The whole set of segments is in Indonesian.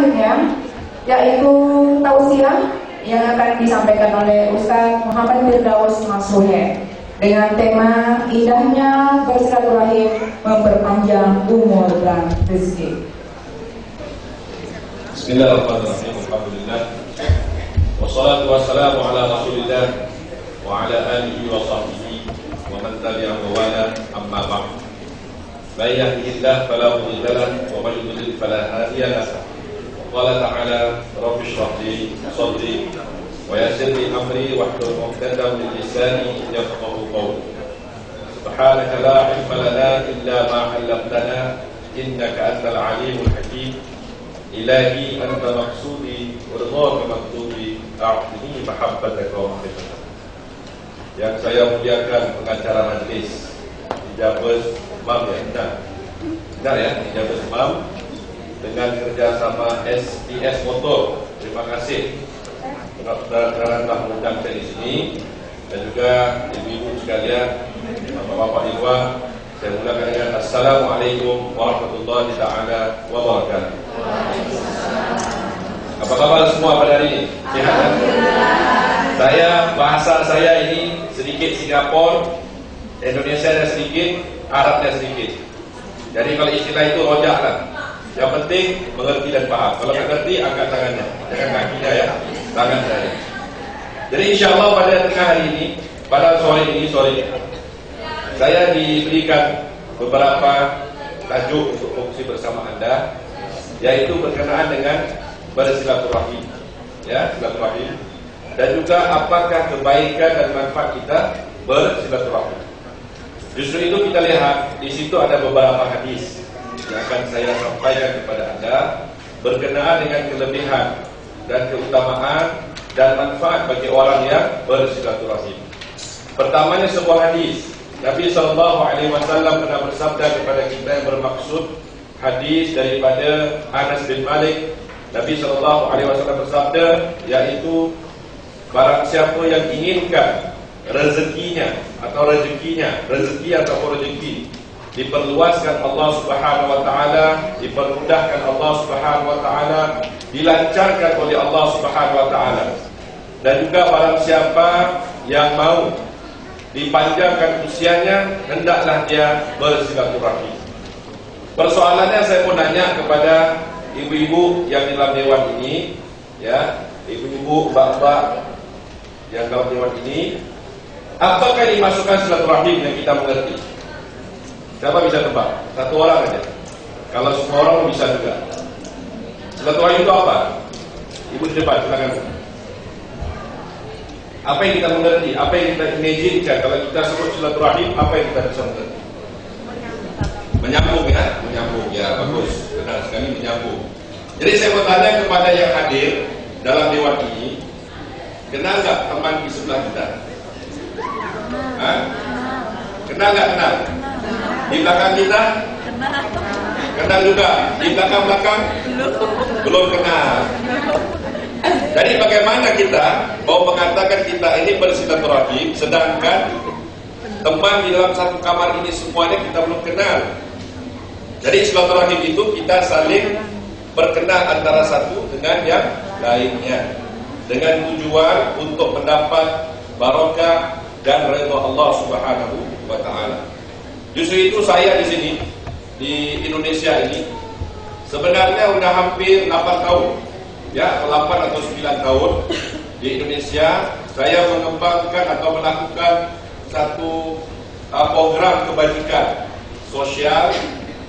selanjutnya yaitu tausiah yang akan disampaikan oleh Ustaz Muhammad Firdaus Masuhe dengan tema indahnya bersilaturahim memperpanjang umur dan rezeki. Bismillahirrahmanirrahim. Alhamdulillah. Wassalatu wassalamu ala Rasulillah wa ala alihi wa sahbihi wa man tabi'ahu wa wala, amma ba'd. Man yahdihillahu fala mudilla lahu wa man yudlil fala hadiya lahu. Qala ta'ala rabbi shrah li sadri wa yassir li amri wahlul 'uqdatam min lisani yafqahu qawli. Subhanaka la ilma lana illa ma 'allamtana innaka antal 'alimul hakim. Ilahi anta maqsudi warḍaka maktubi a'tini mahabbataka wa mahabbataka. Yang saya muliakan pengacara majlis Hijabus Imam ya, benar ya, Hijabus Imam dengan kerjasama STS Motor. Terima kasih kerana telah mengundang saya di sini, dan juga ibu-ibu sekalian, bapak-bapak ikhwan, saya mulakan dengan Assalamualaikum warahmatullahi taala wabarakatuh. Apa kabar semua pada hari ini? Sehat? Bahasa saya ini sedikit Singapura, Indonesia sedikit, Arabnya sedikit. Jadi kalau istilah itu rojak lah. Yang penting mengerti dan paham. Kalau nggak ngerti, angkat tangannya, jangan kakinya ya, tangan saya. Jadi insyaAllah pada tengah hari ini, pada sore ini, saya diberikan beberapa tajuk untuk fungsi bersama Anda, yaitu berkenaan dengan bersilaturahim, ya, silaturahim, dan juga apakah kebaikan dan manfaat kita bersilaturahim. Justru itu kita lihat di situ ada beberapa hadis yang akan saya sampaikan kepada Anda berkenaan dengan kelebihan dan keutamaan dan manfaat bagi orang yang bersilaturahim. Pertamanya sebuah hadis. Nabi SAW pernah bersabda kepada kita yang bermaksud hadis daripada Anas bin Malik. Nabi SAW bersabda, yaitu barang siapa yang inginkan rezeki atau rezeki diperluaskan Allah Subhanahu wa taala, dipermudahkan Allah Subhanahu wa taala, dilancarkan oleh Allah Subhanahu wa taala. Dan juga barang siapa yang mau dipanjangkan usianya, hendaklah dia bersilaturahim. Persoalannya saya mau nanya kepada ibu-ibu yang di dalam dewan ini, ya, ibu-ibu, mbak-mbak yang dalam dewan ini, apakah dimasukkan silaturahim yang kita mengerti? Siapa bisa tebak? Satu orang aja. Kalau semua orang bisa juga. Silaturahim itu apa? Ibu di depan, silakan. Apa yang kita mengerti? Apa yang kita imaginkan kalau kita sebut silaturahim? Apa yang kita bisa mengerti? Menyambung ya, menyambung ya, bagus, benar sekali, menyambung. Jadi saya mau tanya kepada yang hadir dalam dewan ini, kenal nggak teman di sebelah kita? Hah? Kenal nggak kenal? Di belakang kita? Kenal juga. Di belakang belum kenal. Jadi bagaimana kita mau mengatakan kita ini bersilaturahim, sedangkan teman di dalam satu kamar ini semuanya kita belum kenal. Jadi silaturahim itu kita saling berkenal antara satu dengan yang lainnya, dengan tujuan untuk mendapat barokah dan ridha Allah Subhanahu wa taala. Justru itu saya di sini di Indonesia ini sebenarnya sudah hampir 8 tahun. Ya, 8 atau 9 tahun di Indonesia saya mengembangkan atau melakukan satu program kebajikan sosial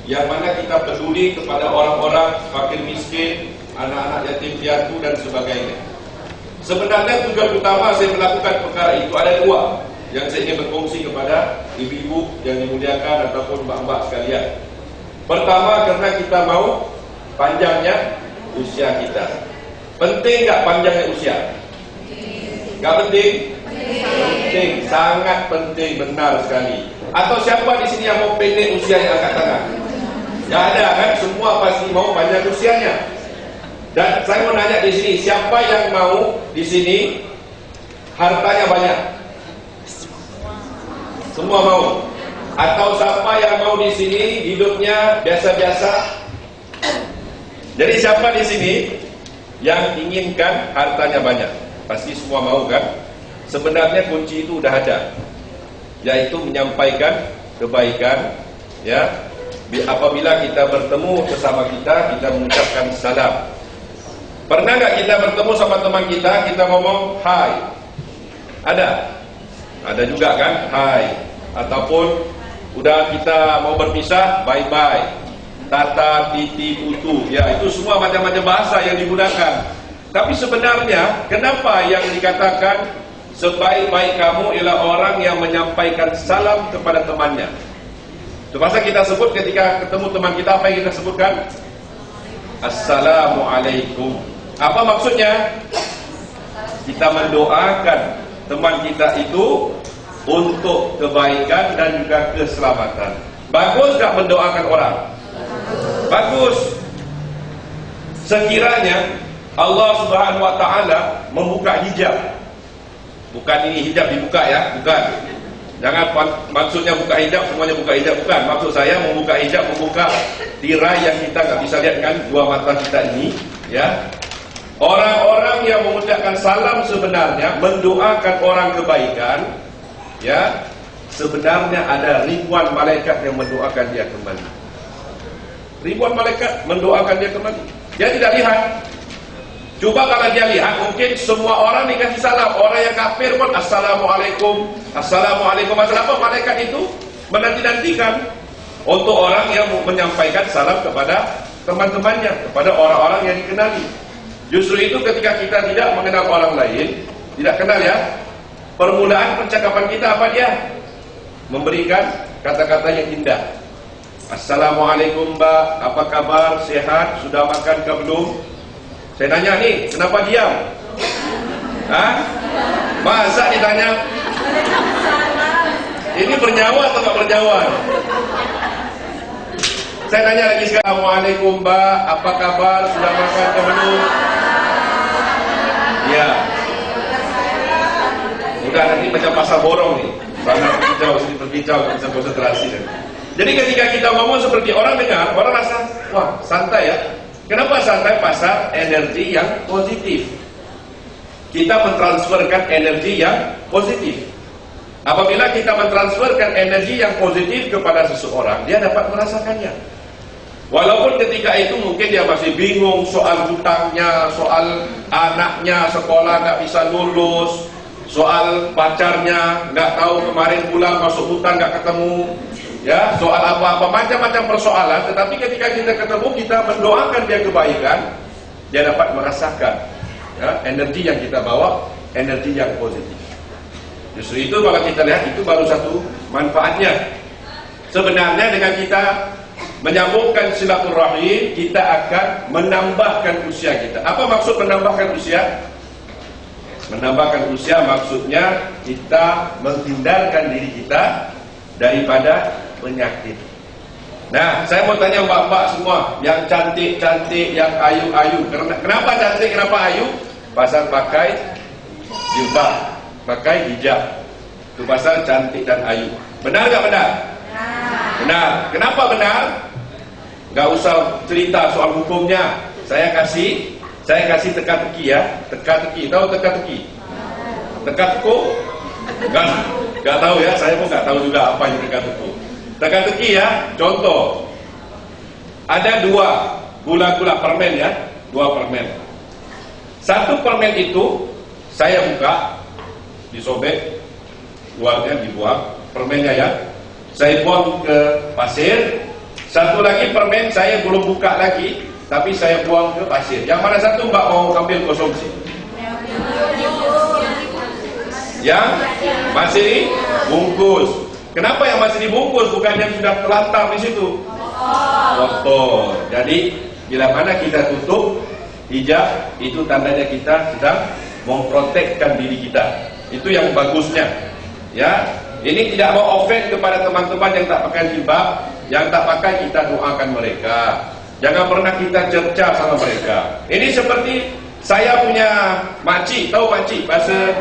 yang mana kita peduli kepada orang-orang fakir miskin, anak-anak yatim piatu dan sebagainya. Sebenarnya tujuan utama saya melakukan perkara itu ada dua yang saya ingin berfungsi kepada ibu-ibu yang dimuliakan ataupun mbak-mbak sekalian. Pertama, karena kita mau panjangnya usia kita. Penting nggak panjangnya usia? Nggak penting? Penting, sangat penting, benar sekali. Atau siapa di sini yang mau pendek usianya, angkat tangan? Nggak ada kan? Semua pasti mau panjang usianya. Dan saya mau nanya di sini, siapa yang mau di sini hartanya banyak? Semua mau? Atau siapa yang mau di sini hidupnya biasa-biasa? Jadi siapa di sini yang inginkan hartanya banyak? Pasti semua mau kan? Sebenarnya kunci itu udah ada, yaitu menyampaikan kebaikan, ya. Apabila kita bertemu sesama kita mengucapkan salam. Pernah nggak kita bertemu sama teman kita ngomong hai? Ada juga kan, hai. Ataupun udah kita mau berpisah, bye bye, tata, titi, putu, ya itu semua macam-macam bahasa yang digunakan. Tapi sebenarnya kenapa yang dikatakan sebaik-baik kamu ialah orang yang menyampaikan salam kepada temannya? Itu masa kita sebut ketika ketemu teman kita, apa yang kita sebutkan? Assalamualaikum. Apa maksudnya? Kita mendoakan teman kita itu untuk kebaikan dan juga keselamatan. Bagus tak mendoakan orang? Bagus. Sekiranya Allah Subhanahu wa taala membuka hijab. Bukan ini hijab dibuka ya, bukan. Jangan maksudnya buka hijab semuanya buka hijab, bukan. Maksud saya membuka hijab, membuka tirai yang kita nggak bisa lihat kan dua mata kita ini, ya. Orang-orang yang mengucapkan salam sebenarnya mendoakan orang kebaikan, ya. Sebenarnya ada ribuan malaikat yang mendoakan dia kembali. Ribuan malaikat mendoakan dia kembali. Dia tidak lihat. Coba kalau dia lihat, mungkin semua orang dikasih salam. Orang yang kafir pun Assalamualaikum, Assalamualaikum. Apa malaikat itu menanti-nantikan untuk orang yang menyampaikan salam kepada teman-temannya, kepada orang-orang yang dikenali. Justru itu ketika kita tidak mengenal orang lain, tidak kenal ya, permulaan percakapan kita apa dia? Memberikan kata-kata yang indah. Assalamualaikum Mbak, apa kabar? Sehat? Sudah makan ke belum? Saya tanya nih, kenapa diam? Hah? Masa ditanya? Ini bernyawa atau tak bernyawa? Saya tanya lagi sekarang. Assalamualaikum Mbak, apa kabar? Sudah makan ke belum? Ya. Udah nanti macam pasar borong nih. Banyak berbicara, sini berbicara, bisa konsentrasi. Jadi ketika kita ngomong seperti orang dengar, orang rasa, wah santai ya. Kenapa santai? Pasar energi yang positif. Kita mentransferkan energi yang positif. Apabila kita mentransferkan energi yang positif kepada seseorang, dia dapat merasakannya. Walaupun ketika itu mungkin dia masih bingung soal hutangnya, soal anaknya sekolah nggak bisa lulus, soal pacarnya nggak tahu kemarin pulang masuk hutan nggak ketemu. Ya, soal apa-apa macam-macam persoalan, tetapi ketika kita ketemu, kita mendoakan dia kebaikan, dia dapat merasakan ya, energi yang kita bawa, energi yang positif. Justru itu kalau kita lihat itu baru satu manfaatnya. Sebenarnya dengan kita menyambungkan silaturahim, kita akan menambahkan usia kita. Apa maksud menambahkan usia? Menambahkan usia maksudnya kita menghindarkan diri kita daripada penyakit. Nah, saya mau tanya mbak-mbak semua yang cantik-cantik, yang ayu-ayu. Kenapa cantik, kenapa ayu? Pasal pakai jilbab, pakai hijab. Itu pasal cantik dan ayu. Benar gak benar? Benar. Kenapa benar? Gak usah cerita soal hukumnya. Saya kasih teka-teki ya. Teka-teki, tahu teka-teki? Teka-teki? Gak tahu ya, saya pun gak tahu juga apa yang teka-teki. Teka-teki ya, contoh. Ada 2 gula-gula permen ya, 2 permen. Satu permen itu saya buka, disobek, luarnya dibuang, permennya ya. Saya buang ke pasir. Satu lagi permen saya belum buka lagi, tapi saya buang ke pasir. Yang mana satu mbak mau ambil konsumsi? Yang masih dibungkus. Kenapa yang masih dibungkus bukan yang sudah terlantar di situ? Kotor. Jadi bila mana kita tutup hijab, itu tandanya kita sedang memprotekkan diri kita. Itu yang bagusnya. Ya, ini tidak mau offend kepada teman-teman yang tak pakai jilbab, yang tak pakai kita doakan mereka. Jangan pernah kita cerca sama mereka. Ini seperti saya punya makcik, tahu makcik bahasa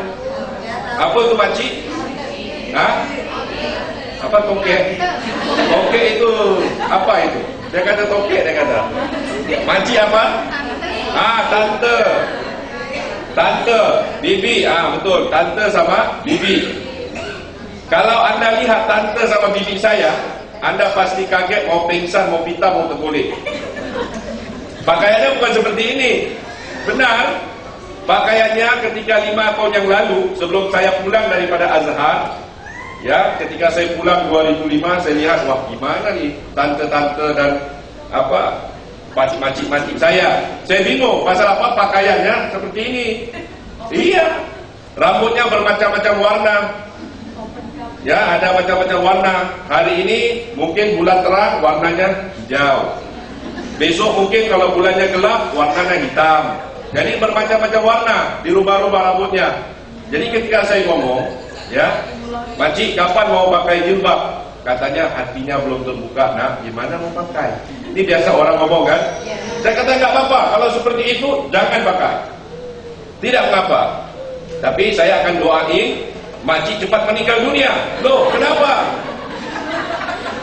apa itu makcik? Hah? Apa tokek? Tokek itu apa itu? Dia kata tokek, dia kata. Makcik apa? Tante. Tante, bibi. Betul, tante sama bibi. Kalau anda lihat tante sama bibi saya, anda pasti kaget, mau pingsan, mau pita, mau tergolek. Pakaiannya bukan seperti ini. Benar, pakaiannya ketika 5 tahun yang lalu, sebelum saya pulang daripada Azhar, ya, ketika saya pulang 2005, saya lihat, wah gimana nih tante-tante dan makcik-makcik saya. Saya bingung, pasal apa pakaiannya seperti ini. Iya, rambutnya bermacam-macam warna. Ya, ada macam-macam warna. Hari ini mungkin bulan terang, warnanya hijau. Besok mungkin kalau bulannya gelap, warnanya hitam. Jadi bermacam-macam warna, dirubah-rubah rambutnya. Jadi ketika saya ngomong, ya, makcik kapan mau pakai jilbab? Katanya hatinya belum terbuka. Nah, gimana mau pakai? Ini biasa orang ngomong kan? Saya kata nggak apa-apa. Kalau seperti itu jangan pakai. Tidak mengapa. Tapi saya akan doain makcik cepat meninggal dunia. Loh, kenapa?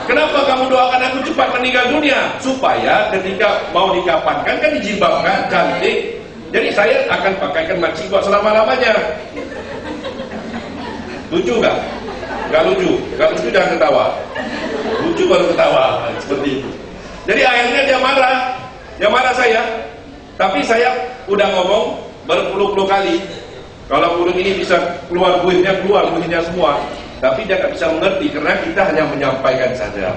Kenapa kamu doakan aku cepat meninggal dunia? Supaya ketika mau dikapankan kan dijilbabkan, cantik. Jadi saya akan pakaikan makcik buat selama-lamanya. Lucu nggak? Nggak lucu. Nggak lucu jangan ketawa. Lucu baru ketawa. Seperti itu. Jadi akhirnya dia marah. Dia marah saya. Tapi saya udah ngomong berpuluh-puluh kali. Kalau burung ini bisa keluar buihnya semua. Tapi dia nggak bisa mengerti karena kita hanya menyampaikan saja.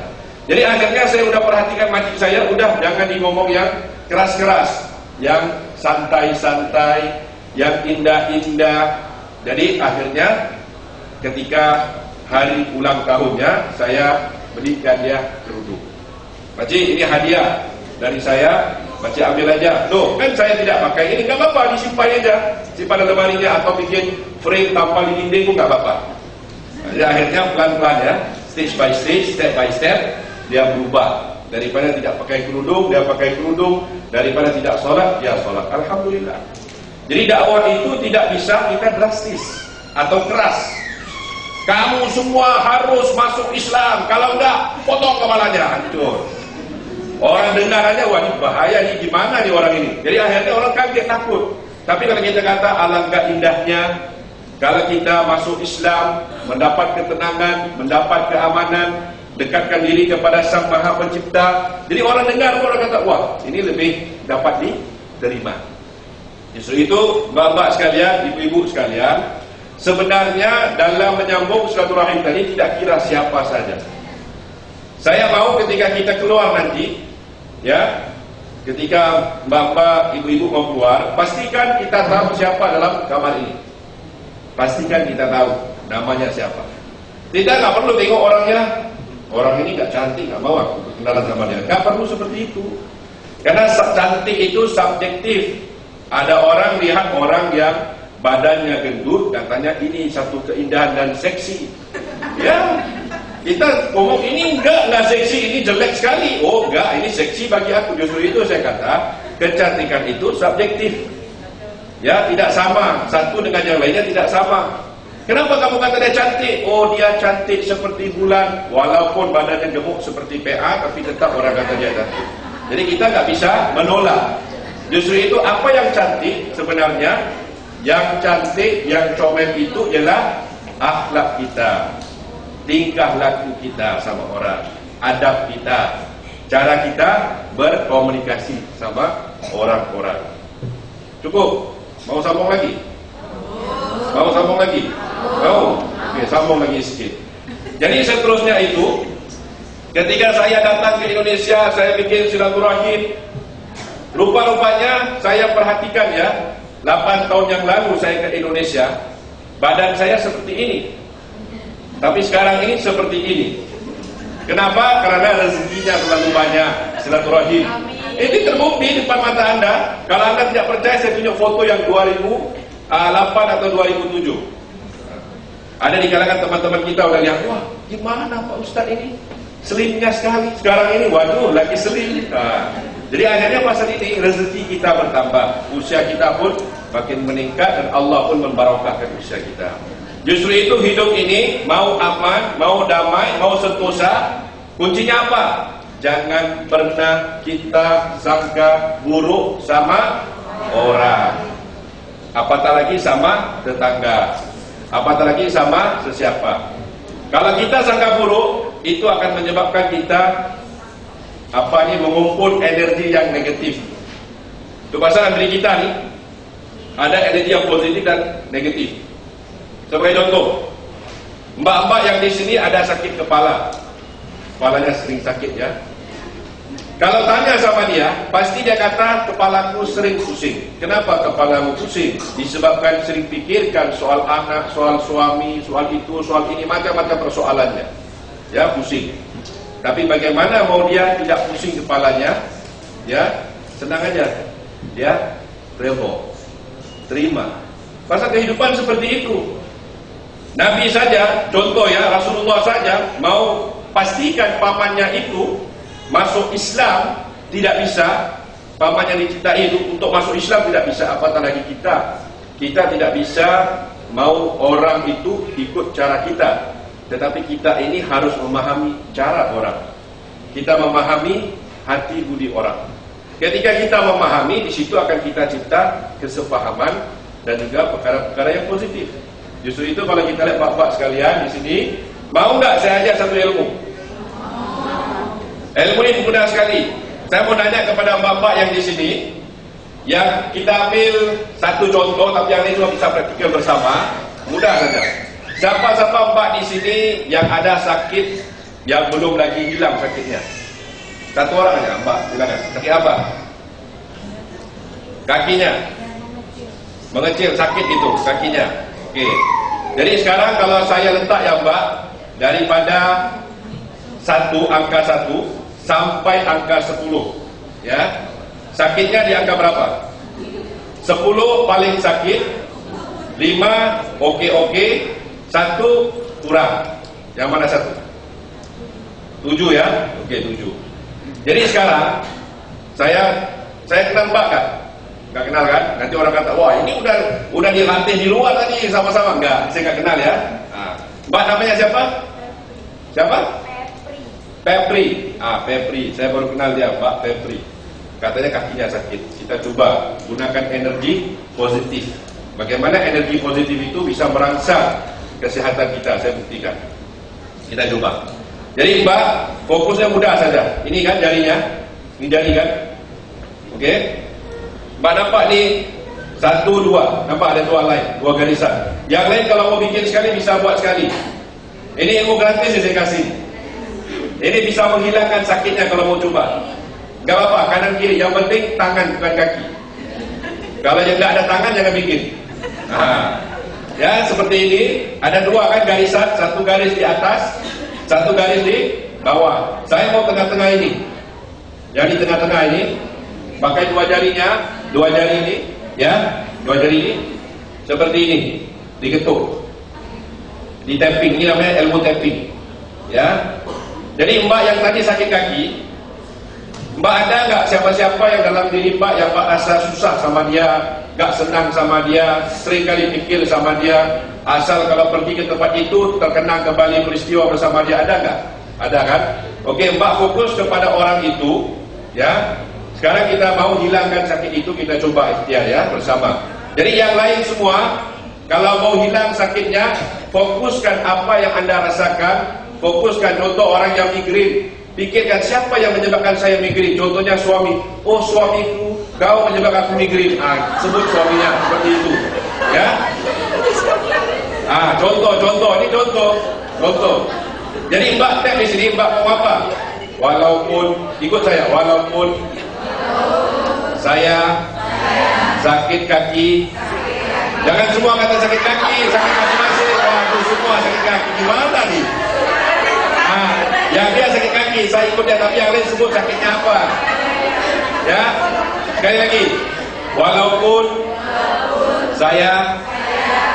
Jadi akhirnya saya udah perhatikan makcik saya, udah jangan ngomong yang keras-keras, yang santai-santai, yang indah-indah. Jadi akhirnya ketika hari ulang tahunnya saya belikan dia kerudung. Makcik, ini hadiah dari saya. Makcik ambil aja. Loh, kan saya tidak pakai ini, nggak apa-apa, disimpan aja, simpan dalam lemarinya atau bikin frame tampal di dinding pun nggak apa-apa. Jadi akhirnya pelan-pelan ya, stage by stage, step by step, dia berubah. Daripada tidak pakai kerudung, dia pakai kerudung. Daripada tidak sholat, dia sholat. Alhamdulillah. Jadi dakwah itu tidak bisa kita drastis atau keras. Kamu semua harus masuk Islam, kalau enggak, potong kepalanya, hancur. Orang dengar aja, wah ini bahaya nih, gimana nih orang ini. Jadi akhirnya orang kaget, takut. Tapi kalau kita kata alangkah indahnya kalau kita masuk Islam, mendapat ketenangan, mendapat keamanan, dekatkan diri kepada Sang Maha Pencipta. Jadi orang dengar, orang kata, wah ini lebih dapat diterima. Justru itu, mbak-mbak sekalian, ibu-ibu sekalian, sebenarnya dalam menyambung silaturahim tadi tidak kira siapa saja. Saya mau ketika kita keluar nanti, ya, ketika mbak-mbak, ibu-ibu mau keluar, pastikan kita tahu siapa dalam kamar ini. Pastikan kita tahu namanya siapa. Kita nggak perlu tengok orangnya. Orang ini nggak cantik, nggak mau aku kenalan sama dia. Nggak perlu seperti itu. Karena cantik itu subjektif. Ada orang lihat orang yang badannya gendut, katanya ini satu keindahan dan seksi. Ya, kita ngomong ini enggak seksi, ini jelek sekali. Oh enggak, ini seksi bagi aku. Justru itu saya kata, kecantikan itu subjektif. Ya, tidak sama. Satu dengan yang lainnya tidak sama. Kenapa kamu kata dia cantik? Oh, dia cantik seperti bulan. Walaupun badannya gemuk seperti PA, tapi tetap orang kata dia cantik. Jadi kita nggak bisa menolak. Justru itu apa yang cantik sebenarnya? Yang cantik, yang comel itu ialah akhlak kita, tingkah laku kita sama orang, adab kita, cara kita berkomunikasi sama orang-orang. Cukup? Mau sambung lagi? Mau sambung lagi? Mau? Oke, sambung lagi sedikit. Jadi seterusnya itu, ketika saya datang ke Indonesia, saya bikin silaturahim. Rupa-rupanya saya perhatikan ya, 8 tahun yang lalu saya ke Indonesia, badan saya seperti ini. Tapi sekarang ini seperti ini. Kenapa? Karena rezekinya terlalu banyak silaturahim. Ini terbukti di depan mata Anda. Kalau Anda tidak percaya, saya tunjuk foto yang 2008 atau 2007. Ada di kalangan teman-teman kita udah lihat, wah gimana Pak Ustadz ini? Slimnya sekali. Sekarang ini, waduh lagi slim. Jadi akhirnya pasal ini rezeki kita bertambah, usia kita pun makin meningkat dan Allah pun membarokahkan usia kita. Justru itu hidup ini mau aman, mau damai, mau sentosa, kuncinya apa? jangan pernah kita sangka buruk sama orang, apatah lagi sama tetangga, apatah lagi sama sesiapa. Kalau kita sangka buruk, itu akan menyebabkan kita mengumpul energi yang negatif. Itu pasal diri kita nih ada energi yang positif dan negatif. Sebagai contoh, mbak-mbak yang di sini ada sakit kepala, kepalanya sering sakit ya. Kalau tanya sama dia, pasti dia kata kepalaku sering pusing. Kenapa kepalamu pusing? Disebabkan sering pikirkan soal anak, soal suami, soal itu, soal ini, macam-macam persoalannya. Ya, pusing. Tapi bagaimana mau dia tidak pusing kepalanya? Ya, senang aja. Dia rela, terima. Pasal kehidupan seperti itu. Nabi saja, contoh ya, Rasulullah saja mau pastikan pamannya itu masuk Islam, tidak bisa. Pamannya dicintai itu untuk masuk Islam tidak bisa, apatah lagi kita. Kita tidak bisa mau orang itu ikut cara kita. Tetapi kita ini harus memahami cara orang. Kita memahami hati budi orang. Ketika kita memahami, di situ akan kita cipta kesepahaman dan juga perkara-perkara yang positif. Justru itu kalau kita lihat bapak sekalian di sini, mau nggak saya ajar satu ilmu? Ilmu ini mudah sekali. Saya mau nanya kepada bapak yang di sini, yang kita ambil satu contoh, tapi yang ini juga bisa praktikal bersama. Mudah saja. Siapa-siapa mbak di sini yang ada sakit yang belum lagi hilang sakitnya? Satu orang aja, mbak, silakan. Sakit apa? Kakinya mengecil, sakit itu kakinya. Oke. Jadi sekarang kalau saya letak ya mbak, daripada angka 1 sampai angka 10, ya, sakitnya di angka berapa? 10 paling sakit, 5 oke, 1 kurang. Yang mana 1? 7 ya? Oke, 7. Jadi sekarang saya kenal mbak kan? Nggak kenal kan? Nanti orang kata, wah ini udah dilatih di luar tadi sama-sama. Enggak, saya nggak kenal ya. Nah, mbak namanya siapa? Siapa? Pepri. Pepri. Saya baru kenal dia, Mbak Pepri. Katanya kakinya sakit. Kita coba gunakan energi positif. Bagaimana energi positif itu bisa merangsang kesehatan kita, saya buktikan. Kita coba. Jadi Mbak, fokusnya mudah saja. Ini kan jarinya. Ini jari kan? Oke. Mbak nampak nih 1, 2. Nampak ada 2 lain, 2 garisan. Yang lain kalau mau bikin sekali bisa buat sekali. Ini ilmu gratis yang saya kasih. Ini bisa menghilangkan sakitnya kalau mau coba. Gak apa-apa, kanan kiri. Yang penting tangan bukan kaki. Kalau yang tidak ada tangan jangan bikin. Ya seperti ini. Ada 2 kan garisan. 1 garis di atas, 1 garis di bawah. Saya mau tengah-tengah ini. Yang di tengah-tengah ini pakai 2 jarinya, 2 jari ini, ya, 2 jari ini seperti ini, diketuk, di tapping. Ini namanya ilmu tapping, ya. Jadi mbak yang tadi sakit kaki, mbak ada nggak siapa-siapa yang dalam diri mbak yang mbak rasa susah sama dia, nggak senang sama dia, sering kali pikir sama dia, asal kalau pergi ke tempat itu terkenang kembali peristiwa bersama dia, ada nggak? Ada kan? Oke, mbak fokus kepada orang itu, ya. Sekarang kita mau hilangkan sakit itu, kita coba ikhtiar ya bersama. Jadi yang lain semua, kalau mau hilang sakitnya, fokuskan apa yang anda rasakan. Fokuskan, contoh orang yang migrain, pikirkan siapa yang menyebabkan saya migrain. Contohnya suami, oh suamiku, kau menyebabkan aku migrain. Sebut suaminya seperti itu, ya. Contoh, ini contoh. Jadi mbak tag di sini, mbak mau apa? Walaupun, ikut saya, walaupun saya sakit kaki. Jangan semua kata sakit kaki, sakit masing-masing. Waduh, semua sakit kaki. Gimana nih? Yang dia sakit kaki, saya ikut dia, tapi yang lain sebut sakitnya apa? Ya, sekali lagi. Walaupun saya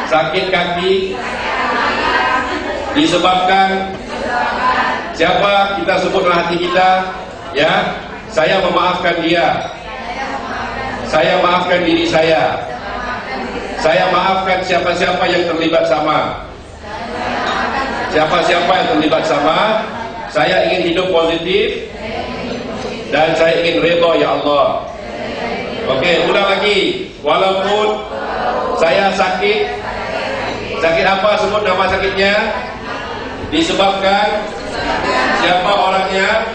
sakit kaki disebabkan siapa, kita sebutlah hati kita, ya. Saya memaafkan dia. Saya maafkan diri saya. Saya maafkan siapa-siapa yang terlibat sama. Siapa-siapa yang terlibat sama. Saya ingin hidup positif. dan saya ingin redha ya Allah. Okey, ulang lagi. Walaupun saya sakit, sakit apa? Sebut nama sakitnya. Disebabkan siapa orangnya,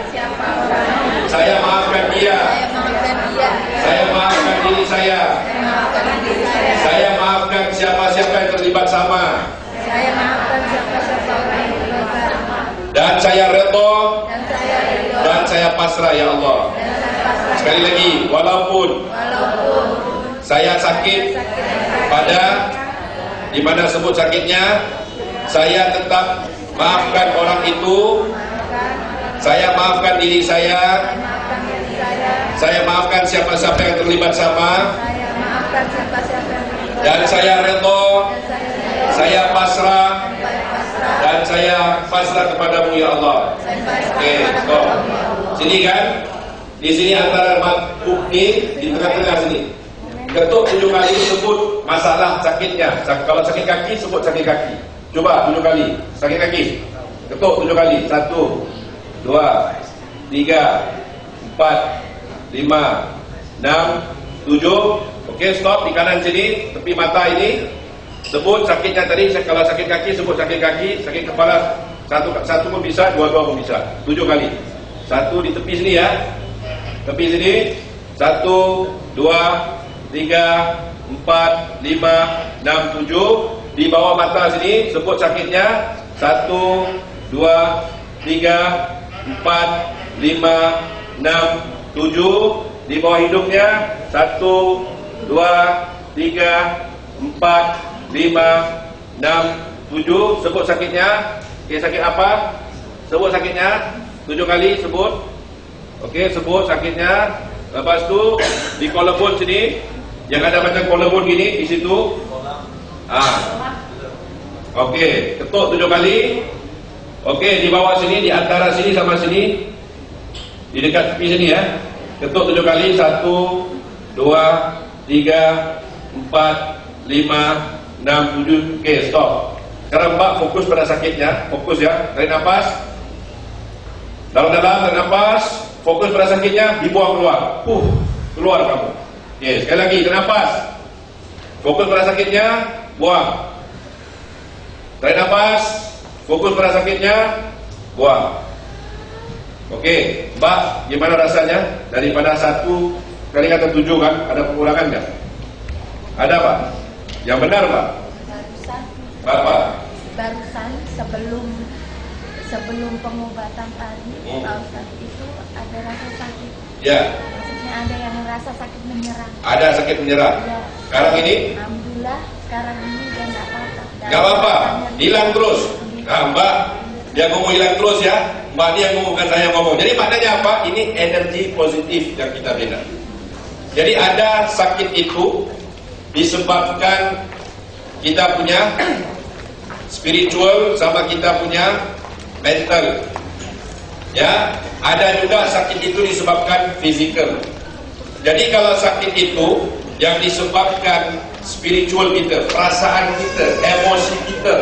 saya maafkan dia. Saya maafkan diri saya. Saya maafkan siapa-siapa yang terlibat sama. Dan saya redha dan saya pasrah ya Allah. Sekali lagi, walaupun saya sakit pada di mana sebut sakitnya, saya tetap maafkan orang itu. Saya maafkan diri saya. Saya maafkan siapa-siapa yang terlibat sama. Dan saya redha, saya pasrah, dan saya pasrah kepadamu ya Allah. Okey, stop. Sini kan? Di sini antara makhluk ni di tengah-tengah sini. Ketuk 7 kali sebut masalah sakitnya. Kalau sakit kaki sebut sakit kaki. Cuba 7 kali. Sakit kaki. Ketuk 7 kali. 1 2 3 4 5 6 7. Okey, stop di kanan sini, tepi mata ini. Sebut sakitnya tadi. Kalau sakit kaki sebut sakit kaki, sakit kepala satu pun bisa, dua-dua pun bisa. 7 kali. 1 di tepi sini ya. Tepi sini. 1 2 3 4 5 6 7. Di bawah mata sini sebut sakitnya. 1 2 3 4 5 6 7. Di bawah hidungnya 1 2 3 4 5 6 7. Sebut sakitnya. Okey, sakit apa? Sebut sakitnya 7 kali sebut. Okey, sebut sakitnya. Lepas tu di collarbone sini yang ada macam collarbone gini di situ. Okey, ketuk 7 kali. Okey, di bawah sini, di antara sini sama sini. Di dekat tepi sini ya. Ketuk 7 kali. 1 2 3 4 5 6 7. Okey, stop. Sekarang Mbak fokus pada sakitnya. Fokus ya. Tarik nafas. Dalam-dalam, tarik nafas. Fokus pada sakitnya, dibuang keluar. Keluar kamu. Okey, sekali lagi, tarik nafas. Fokus pada sakitnya, buang. Tarik nafas. Fokus pada sakitnya, buang. Okey, Mbak, gimana rasanya? Daripada 1 kali kata 7 kan, ada pengurangan kan? Ada Pak? Yang benar Pak? Bapak? Barusan sebelum pengobatan tadi, Pak Ustaz, itu ada rasa sakit. Ya. Maksudnya ada yang merasa sakit menyerang. Ada sakit menyerang. Ya. Sekarang ini? Alhamdulillah, sekarang ini dia nggak apa-apa. Nggak apa-apa, hilang terus. Nah, Mbak, dia ngomong hilang terus ya. Mbak dia ngomong, bukan saya ngomong. Jadi maknanya apa? Ini energi positif yang kita bina. Jadi ada sakit itu disebabkan kita punya spiritual sama kita punya mental. Ya, ada juga sakit itu disebabkan physical. Jadi kalau sakit itu yang disebabkan spiritual kita, perasaan kita, emosi kita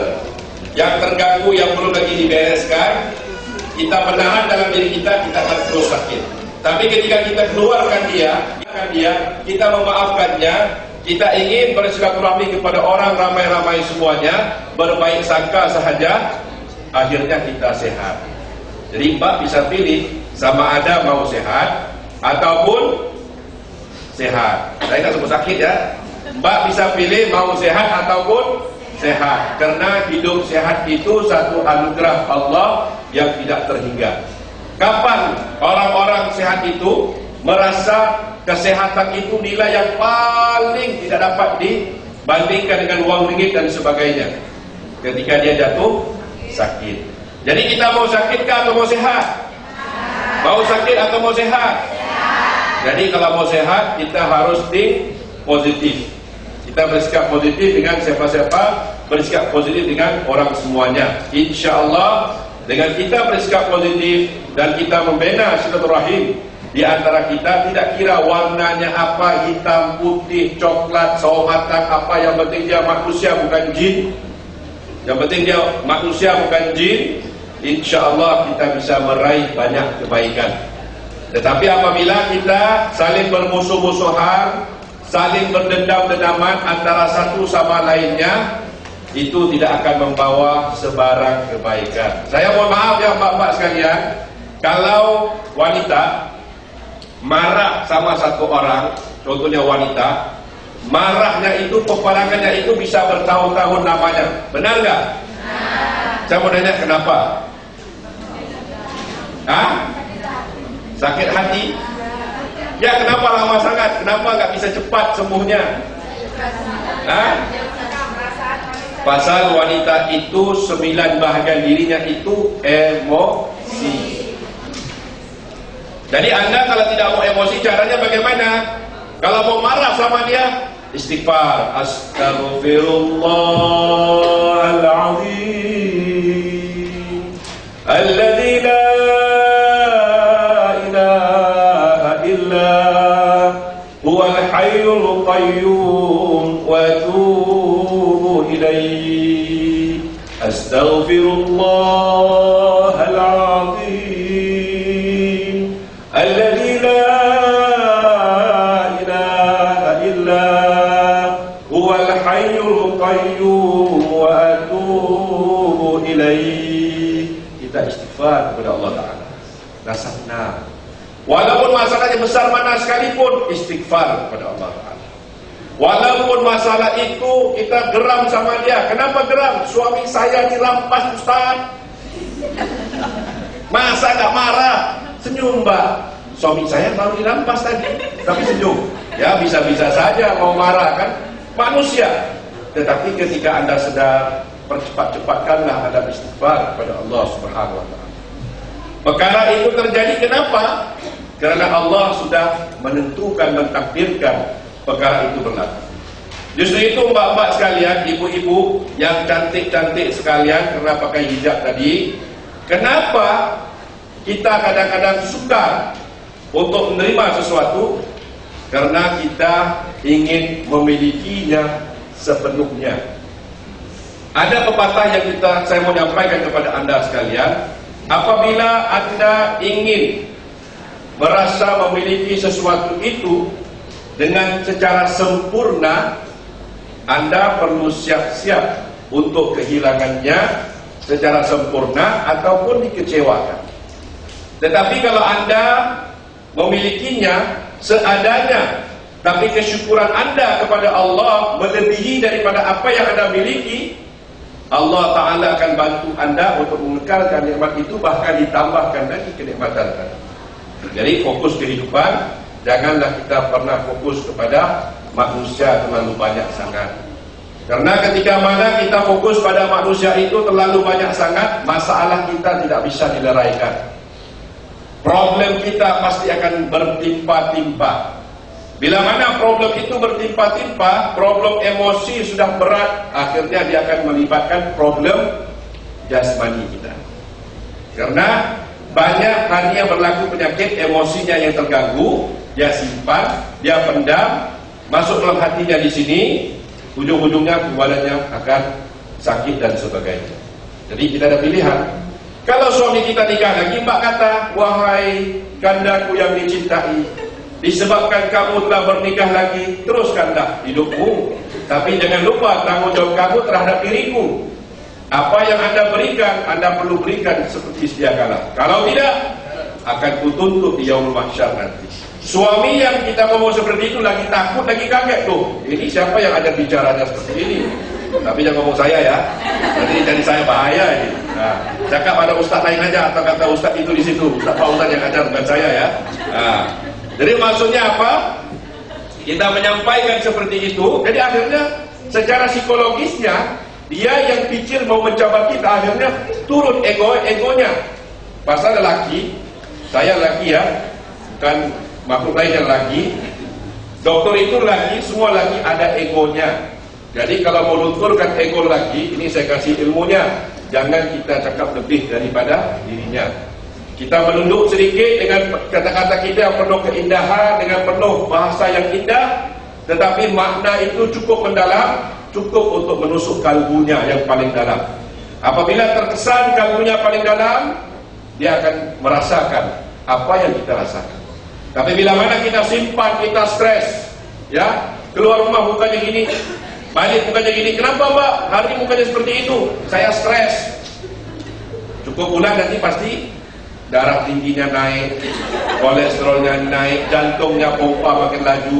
yang terganggu, yang belum lagi dibereskan, kita menahan dalam diri kita akan terus sakit. Tapi ketika kita keluarkan dia, kita memaafkannya, kita ingin bersilaturahmi kepada orang ramai-ramai semuanya, berbaik sangka sahaja, akhirnya kita sehat. Jadi Mbak bisa pilih sama ada mau sehat ataupun sehat. Saya tak sebut sakit ya. Mbak bisa pilih mau sehat ataupun sehat. Karena hidup sehat itu satu anugerah Allah yang tidak terhingga. Kapan orang-orang sehat itu merasa kesehatan itu nilai yang paling tidak dapat dibandingkan dengan uang ringgit dan sebagainya? Ketika dia jatuh sakit. Jadi kita mau sakit atau mau sehat? Mau sakit atau mau sehat? Jadi kalau mau sehat, kita harus positif. Kita bersikap positif dengan siapa-siapa, bersikap positif dengan orang semuanya. Insya Allah dengan kita bersikap positif dan kita membina silaturahim di antara kita, tidak kira warnanya apa, hitam, putih, coklat, sawo matang, apa, yang penting dia manusia bukan jin. Yang penting dia manusia bukan jin. Insya Allah kita bisa meraih banyak kebaikan. Tetapi apabila kita saling bermusuh-musuhan, saling berdendam-dendaman antara satu sama lainnya, itu tidak akan membawa sebarang kebaikan. Saya mohon maaf ya Bapak-bapak sekalian, kalau wanita marah sama satu orang, contohnya wanita, marahnya itu, peperangannya itu bisa bertahun-tahun namanya. Benar nggak? Saya mau nanya kenapa? Sakit hati? Ya kenapa lama sangat? Kenapa nggak bisa cepat sembuhnya? Pasal wanita itu 9 bahagian dirinya itu emosi. Jadi Anda kalau tidak mau emosi, caranya bagaimana? Kalau mau marah sama dia, istighfar. Astaghfirullahaladzim alladzi la ilaha illa huwal hayyul qayyum wa atubu ilaihi. Astaghfirullahaladzim alladzi la kita istighfar kepada Allah Ta'ala. Nasabna. Walaupun masalahnya besar mana sekalipun, istighfar kepada Allah Ta'ala. Walaupun masalah itu kita geram sama dia. Kenapa geram? Suami saya dirampas Ustaz. Masa gak marah? Senyum Mbak. Suami saya baru dirampas tadi, tapi senyum. Ya bisa-bisa saja mau marah kan, manusia. Tetapi ketika Anda sedar, percepat-cepatkanlah Anda istighfar kepada Allah Subhanahu wa taala. Perkara itu terjadi kenapa? Karena Allah sudah menentukan, mentakdirkan perkara itu berlaku. Justru itu mbak-mbak sekalian, ibu-ibu yang cantik-cantik sekalian karena pakai hijab tadi, kenapa kita kadang-kadang suka untuk menerima sesuatu? Karena kita ingin memilikinya sepenuhnya. Ada pepatah yang saya mau nyampaikan kepada Anda sekalian. Apabila Anda ingin merasa memiliki sesuatu itu dengan secara sempurna, Anda perlu siap-siap untuk kehilangannya secara sempurna ataupun dikecewakan. Tetapi kalau Anda memilikinya seadanya, tapi kesyukuran Anda kepada Allah melebihi daripada apa yang Anda miliki, Allah Ta'ala akan bantu Anda untuk mengekalkan nikmat itu, bahkan ditambahkan lagi kenikmatan tadi. Jadi fokus kehidupan, janganlah kita pernah fokus kepada manusia terlalu banyak sangat. Karena ketika mana kita fokus pada manusia itu terlalu banyak sangat, masalah kita tidak bisa dileraikan. Problem kita pasti akan bertimpa-timpa. Bila mana problem itu bertimpa-timpa, problem emosi sudah berat, akhirnya dia akan melibatkan problem jasmani kita. Karena banyak hanya berlaku penyakit emosinya yang terganggu, dia simpan, dia pendam, masuk dalam hatinya di sini, ujung-ujungnya badannya akan sakit dan sebagainya. Jadi kita ada pilihan. Kalau suami kita nikah lagi, mbak kata, wahai kandaku yang dicintai, disebabkan kamu telah bernikah lagi, teruskanlah hidupmu. Tapi jangan lupa tanggung jawab kamu terhadap diriku. Apa yang Anda berikan, Anda perlu berikan seperti sedia kala. Kalau tidak, akan kutuntut di yaumul mahsyar nanti. Suami yang kita ngomong seperti itu lagi takut, lagi kaget tuh. Ini siapa yang ada bicaranya seperti ini? Tapi jangan ngomong saya ya. Nanti jadi saya bahaya ini. Nah, cakap ada ustaz lain aja, atau kata ustaz itu di situ. Ustaz Pak Ustaz yang ajar, bukan saya ya. Nah, jadi maksudnya apa? Kita menyampaikan seperti itu. Jadi akhirnya secara psikologisnya dia yang pikir mau mencabar kita, akhirnya turun egonya. Pasal lelaki, saya laki ya, kan makhluk lain yang laki. Dokter itu laki, semua laki ada egonya. Jadi kalau mau lunturkan ego lagi, ini saya kasih ilmunya. Jangan kita cakap lebih daripada dirinya. Kita menunduk sedikit dengan kata-kata kita yang penuh keindahan, dengan penuh bahasa yang indah, tetapi makna itu cukup mendalam, cukup untuk menusuk kalbunya yang paling dalam. Apabila terkesan kalbunya paling dalam, dia akan merasakan apa yang kita rasakan. Tapi bila mana kita simpan, kita stres, ya, keluar rumah mukanya gini, balik mukanya gini. Kenapa Mbak? Hari ini mukanya seperti itu. Saya stres. Cukup bulan nanti pasti darah tingginya naik, kolesterolnya naik, jantungnya pompa makin laju,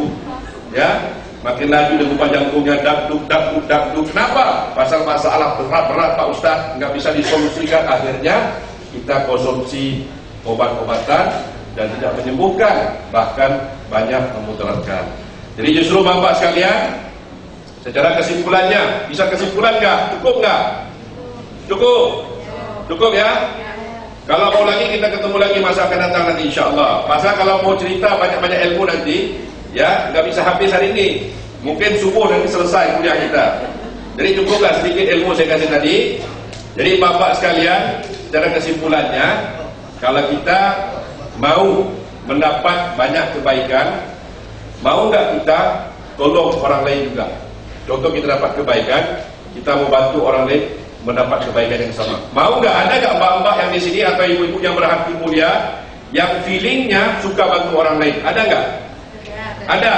ya, makin laju degupan jantungnya dakduk. Kenapa? Pasal masalah berat-berat Pak Ustadz nggak bisa disolusikan. Akhirnya kita konsumsi obat-obatan dan tidak menyembuhkan, bahkan banyak memudaratkan. Jadi justru Bapak sekalian, secara kesimpulannya, bisa kesimpulan nggak? Cukup nggak? Cukup ya? Kalau mau lagi kita ketemu lagi masa akan datang nanti insya Allah. Masa kalau mau cerita banyak-banyak ilmu nanti, ya nggak bisa habis hari ini. Mungkin subuh nanti selesai kuliah kita. Jadi cukuplah sedikit ilmu saya kasih tadi. Jadi Bapak sekalian, secara kesimpulannya, kalau kita mau mendapat banyak kebaikan, mau nggak kita tolong orang lain juga? Contoh kita dapat kebaikan, kita mau bantu orang lain mendapat kebaikan yang sama. Mau nggak? Ada nggak mbak-mbak yang di sini atau ibu-ibu yang berhati mulia yang feelingnya suka bantu orang lain? Ada nggak? Ada.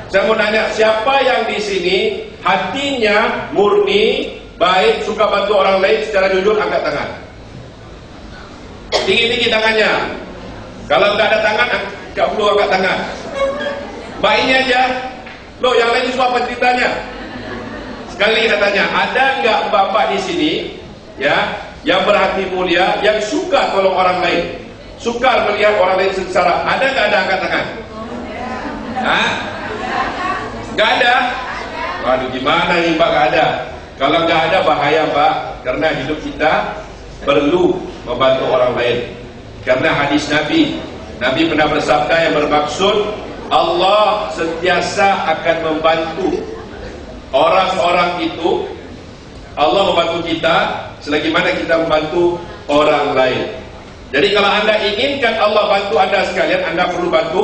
Saya mau nanya, siapa yang di sini hatinya murni, baik, suka bantu orang lain secara jujur? Angkat tangan. Tinggi-tinggi tangannya. Kalau nggak ada tangan, nggak perlu angkat tangan. Mbak ini aja. Loh, yang lain itu apa ceritanya? Sekali lagi saya tanya, ada nggak bapak di sini, ya, yang berhati mulia, yang suka tolong orang lain, suka melihat orang lain sengsara? Ada nggak? Ada angkat tangan? Hah? Nggak ada? Waduh, gimana nih Mbak? Nggak ada. Kalau nggak ada bahaya Mbak, karena hidup kita perlu membantu orang lain. Karena hadis Nabi pernah bersabda yang bermaksud Allah sentiasa akan membantu orang-orang itu. Allah membantu kita selagi mana kita membantu orang lain. Jadi kalau anda inginkan Allah bantu anda sekalian, anda perlu bantu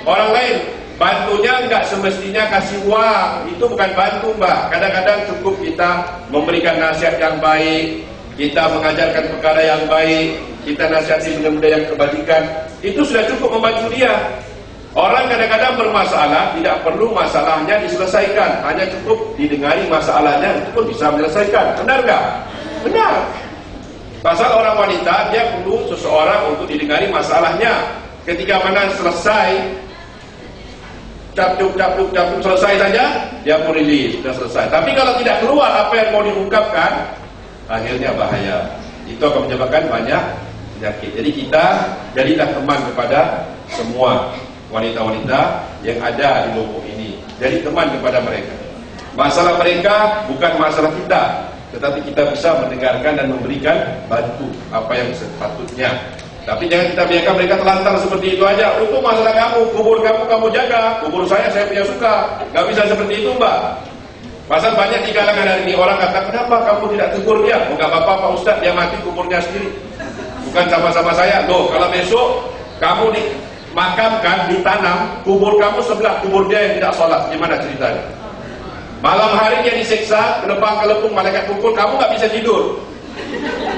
orang lain. Bantunya enggak semestinya kasih uang, itu bukan bantu Mbak. Kadang-kadang cukup kita memberikan nasihat yang baik, kita mengajarkan perkara yang baik, kita nasihati benda-benda yang kebajikan, itu sudah cukup membantu dia. Orang kadang-kadang bermasalah, tidak perlu masalahnya diselesaikan, hanya cukup didengari masalahnya, itu pun bisa menyelesaikan. Benar nggak? Benar. Pasal orang wanita, dia perlu seseorang untuk didengari masalahnya. Ketika mana selesai, capcuk selesai saja, dia pun rilis, sudah selesai. Tapi kalau tidak keluar apa yang mau diungkapkan, akhirnya bahaya. Itu akan menyebabkan banyak penyakit. Jadi kita jadilah teman kepada semua wanita-wanita yang ada di Lombok ini. Jadi teman kepada mereka. Masalah mereka bukan masalah kita, tetapi kita bisa mendengarkan dan memberikan bantu apa yang sepatutnya. Tapi jangan kita biarkan mereka telantar seperti itu aja. Untuk masalah kamu, kubur kamu jaga, kubur saya punya suka. Gak bisa seperti itu Mbak. Pasal banyak di kalangan hari ini orang kata, kenapa kamu tidak tegur dia? Oh, gak apa-apa Pak Ustadz, dia mati kuburnya sendiri. Bukan sama-sama saya. Loh, kalau besok kamu dimakamkan, ditanam, kubur kamu sebelah kubur dia yang tidak sholat, gimana ceritanya? Malam hari dia disiksa, kelepang kelepung malaikat pukul, kamu gak bisa tidur.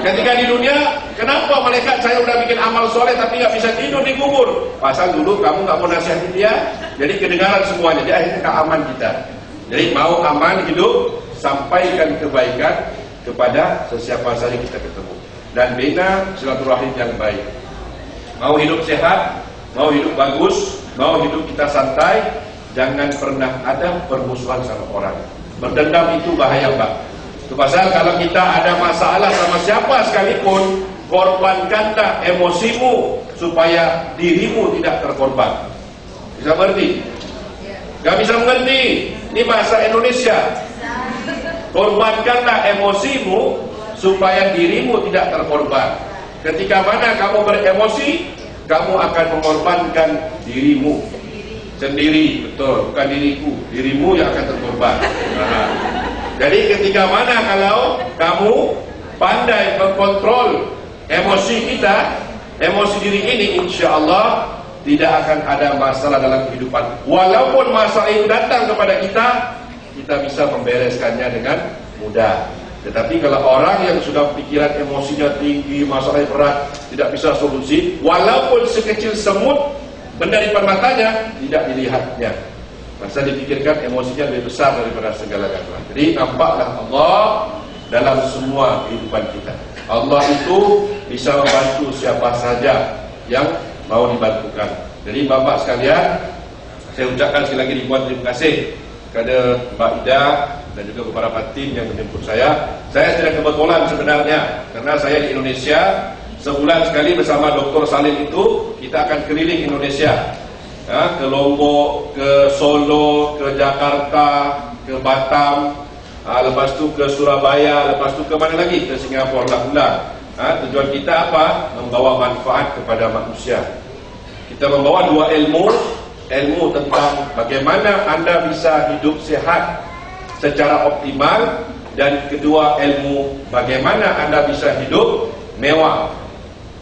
Ketika di dunia, kenapa malaikat saya udah bikin amal soleh tapi gak bisa tidur di kubur? Pasal dulu kamu gak mau nasihatin dia, jadi kedengaran semuanya, jadi akhirnya gak aman kita. Jadi mau aman hidup, sampaikan kebaikan kepada sesiapa saja kita ketemu, dan bina silaturahim yang baik. Mau hidup sehat, mau hidup bagus, mau hidup kita santai, jangan pernah ada permusuhan sama orang. Berdendam itu bahaya Mbak. Itu pasal kalau kita ada masalah sama siapa sekalipun, korbankanlah emosimu supaya dirimu tidak terkorban. Bisa mengerti? Gak bisa mengerti? Ini bahasa Indonesia. Korbankanlah emosimu supaya dirimu tidak terkorban. Ketika mana kamu beremosi, kamu akan mengorbankan dirimu sendiri. Betul, bukan diriku. Dirimu yang akan terkorban. Nah, jadi ketika mana kalau kamu pandai mengkontrol emosi kita, emosi diri ini, insya Allah tidak akan ada masalah dalam kehidupan. Walaupun masalah itu datang kepada kita, kita bisa membereskannya dengan mudah. Tetapi kalau orang yang sudah pikiran emosinya tinggi, masalahnya berat, tidak bisa solusi, walaupun sekecil semut benda di depan matanya tidak dilihatnya. Masa dipikirkan emosinya lebih besar daripada segala-galanya. Jadi nampaklah Allah dalam semua kehidupan kita. Allah itu bisa membantu siapa saja yang mau dibantukan. Jadi bapak sekalian, saya ucapkan sekali lagi ribuan terima kasih kepada Mbak Ida dan juga beberapa tim yang menjemput saya. Saya tidak kebetulan sebenarnya, karena saya di Indonesia. Sebulan sekali bersama Dr. Salim itu kita akan keliling Indonesia, ya, ke Lombok, ke Solo, ke Jakarta, ke Batam, lepas tu ke Surabaya, lepas tu ke mana lagi? Ke Singapura lah. Tujuan kita apa? Membawa manfaat kepada manusia. Kita membawa dua ilmu tentang bagaimana anda bisa hidup sehat secara optimal, dan kedua ilmu bagaimana anda bisa hidup mewah.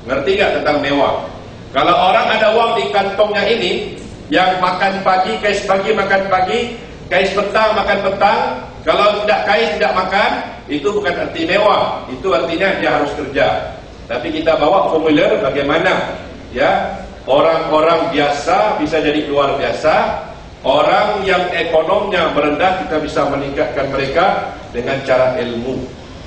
Ngerti gak tentang mewah? Kalau orang ada uang di kantongnya ini, yang makan pagi, kais pagi makan pagi, kais petang makan petang, kalau tidak kais tidak makan, itu bukan arti mewah. Itu artinya dia harus kerja. Tapi kita bawa formulir bagaimana, ya, orang-orang biasa bisa jadi luar biasa. Orang yang ekonomnya merendah, kita bisa meningkatkan mereka dengan cara ilmu.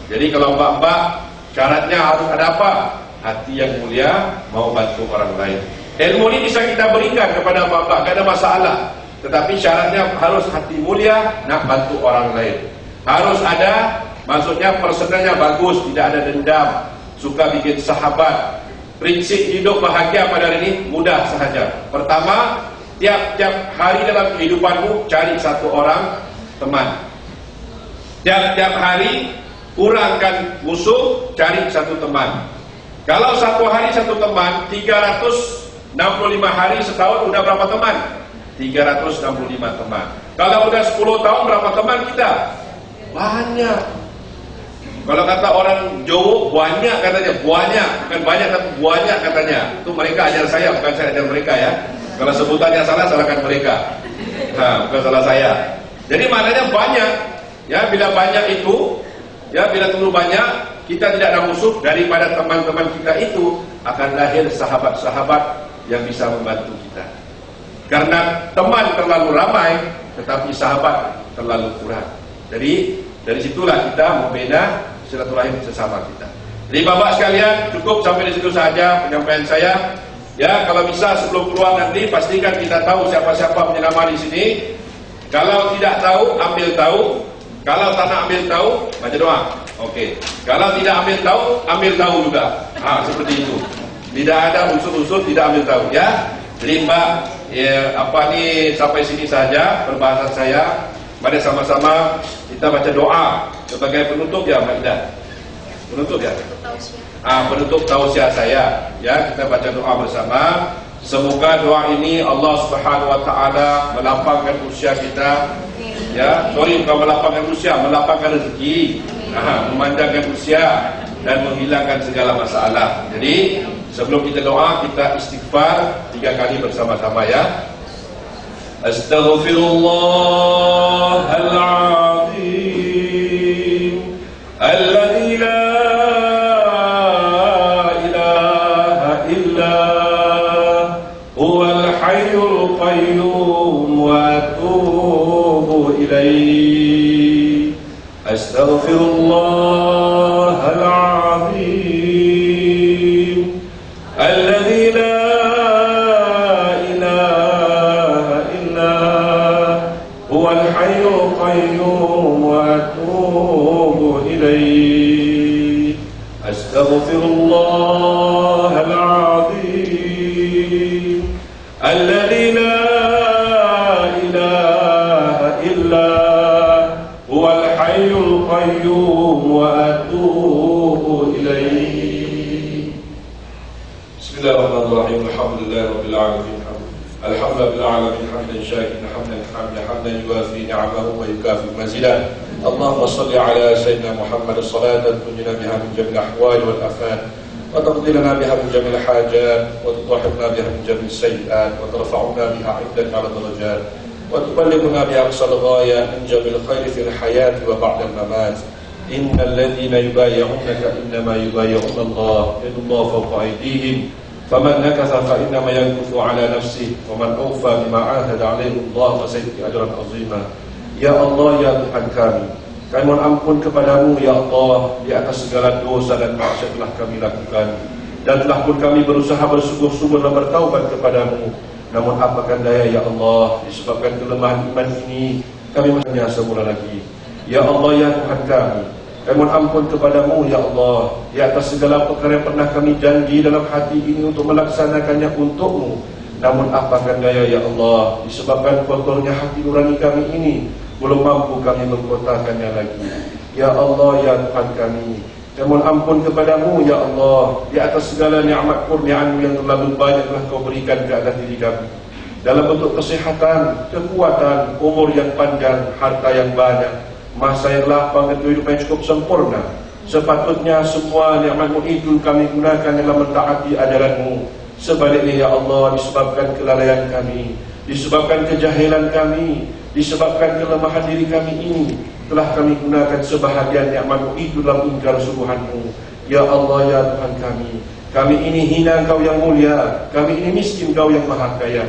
Jadi kalau mbak-mbak, syaratnya harus ada apa? Hati yang mulia, mau bantu orang lain. Ilmu ini bisa kita berikan kepada bapak, tidak ada masalah. Tetapi syaratnya harus hati mulia, nak bantu orang lain. Harus ada, maksudnya personalnya bagus, tidak ada dendam, suka bikin sahabat. Prinsip hidup bahagia pada hari ini mudah sahaja. Pertama, tiap-tiap hari dalam kehidupanmu cari satu orang teman. Tiap-tiap hari kurangkan musuh, cari satu teman. Kalau satu hari satu teman, 365 hari setahun udah berapa teman? 365 teman. Kalau udah 10 tahun berapa teman kita? Banyak. Kalau kata orang Jawa, banyak katanya, banyak, bukan banyak tapi banyak katanya. Itu mereka ajar saya, bukan saya ajar mereka ya. Kalau sebutannya salah, salahkan mereka. Bukan salah saya. Jadi maknanya banyak. Ya, bila banyak itu, ya, bila terlalu banyak, kita tidak ada musuh. Daripada teman-teman kita itu akan lahir sahabat-sahabat yang bisa membantu kita. Karena teman terlalu ramai, tetapi sahabat terlalu kurang. Jadi dari situlah kita membina silaturahim sesama kita. Jadi bapak sekalian, cukup sampai di situ saja penyampaian saya. Ya, kalau bisa sebelum keluar nanti pastikan kita tahu siapa-siapa penyelamat di sini. Kalau tidak tahu, ambil tahu. Kalau tak nak ambil tahu, baca doa. Okey. Kalau tidak ambil tahu juga. Seperti itu. Tidak ada unsur-unsur tidak ambil tahu, ya. Jadi Mbak, ya, apa ni sampai sini saja perbahasan saya. Mari sama-sama kita baca doa sebagai penutup ya, Mbak Ida. Penutup ya. Penutup tausiah saya. Ya, kita baca doa bersama. Semoga doa ini Allah Subhanahu Wa Taala melapangkan usia kita. Ya, bukan melapangkan usia, melapangkan rezeki, memanjangkan usia dan menghilangkan segala masalah. Jadi sebelum kita doa, kita istighfar 3 kali bersama-sama ya. Astaghfirullahaladzim alladzi la ilaha illa huwal hayyul qayyum wa atubu ilaihi. Astaghfirullahaladzim alladzi la أستغفر الله العظيم الذي لا إله إلا هو الحي القيوم وأتوب إليه. بسم الله الرحمن الرحيم. الحمد لله رب العالمين. الحمد لله العالمين حمدا شاكرا حمدا يوافي نعمه ويكافئ مزيدا. اللهم صل على سيدنا محمد صلاة تنجينا بها من جميع الأحوال والآفات وتقضي لنا بها من جميع الحاجات وتطهرنا بها من جميع السيئات وترفعنا بها عندك على الدرجات وتبلغنا بها أقصى الغاية من جميع الخير في الحياة وبعد الممات. إن الذين يبايعونك إنما يبايعون الله يد الله فوق أيديهم فمن نكث فإنما ينكث على نفسه ومن أوفى بما عاهد عليه الله فسيؤتي أجرا عظيما. Ya Allah, ya Tuhan kami mohon ampun kepadamu ya Allah di atas segala dosa dan maksiat telah kami lakukan, dan telah pun kami berusaha bersungguh-sungguh dan bertaubat kepadamu. Namun apakan daya ya Allah, disebabkan kelemahan iman ini kami masih semula lagi. Ya Allah, ya Tuhan kami mohon ampun kepadamu ya Allah di atas segala perkara yang pernah kami janji dalam hati ini untuk melaksanakannya untukmu. Namun apakan daya ya Allah, disebabkan kotornya hati nurani kami ini belum mampu kami mengkotakannya lagi. Ya Allah, ya Tuhan kami mohon ampun kepadamu ya Allah di atas segala nikmat kurniaanmu yang terlalu banyak telah kau berikan ke atas diri kami, dalam bentuk kesehatan, kekuatan, umur yang panjang, harta yang banyak, masa yang lapang, dan kehidupan yang cukup sempurna. Sepatutnya semua nikmatmu itu kami gunakan dalam mentaati ajaranmu. Sebaliknya ya Allah, disebabkan kelalaian kami, disebabkan kejahilan kami, disebabkan kelemahan diri kami ini, telah kami gunakan sebahagian nikmat-Mu itu dalam ingkar subuhanmu. Ya Allah, ya Tuhan kami ini hina Engkau yang mulia, kami ini miskin Engkau yang maha kaya,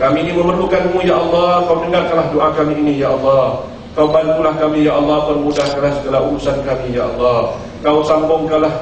kami ini memerlukan-Mu ya Allah. Kau dengarkanlah doa kami ini ya Allah. Kau bantulah kami ya Allah, permudahkanlah segala urusan kami ya Allah. Kau sambungkanlah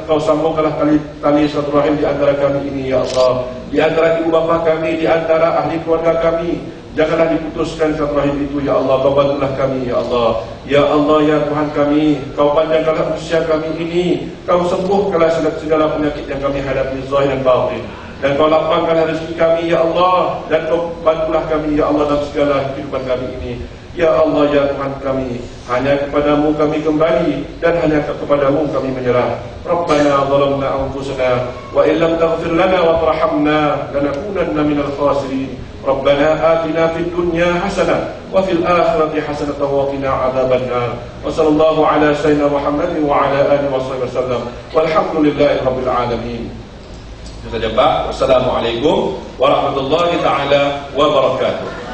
tali silaturahim di antara kami ini ya Allah, di antara ibu bapa kami, di antara ahli keluarga kami. Janganlah diputuskan silaturahim itu ya Allah. Kau bantulah kami ya Allah. Ya Allah, ya Tuhan kami, Kau panjangkanlah usia kami ini, Kau sembuhkanlah segala penyakit yang kami hadapi zahir dan batin, dan Kau lapangkanlah rezeki kami ya Allah, dan Kau bantulah kami ya Allah dalam segala kehidupan kami ini. Ya Allah, ya Tuhan kami, hanya kepadamu kami kembali, dan hanya kepadamu kami menyerah. Rabbana zalamna anfusana wa illam taghfir lana wa tarhamna lanakunanna minal khasirin. Rabbana atina fid dunya hasanah wa fil akhirati hasanah wa qina adzabannar. Wa sallallahu ala sayyidina Muhammadin wa ala alihi wasallam. Walhamdulillahi rabbil alamin. Itu saja Pak. Wassalamualaikum warahmatullahi taala wabarakatuh.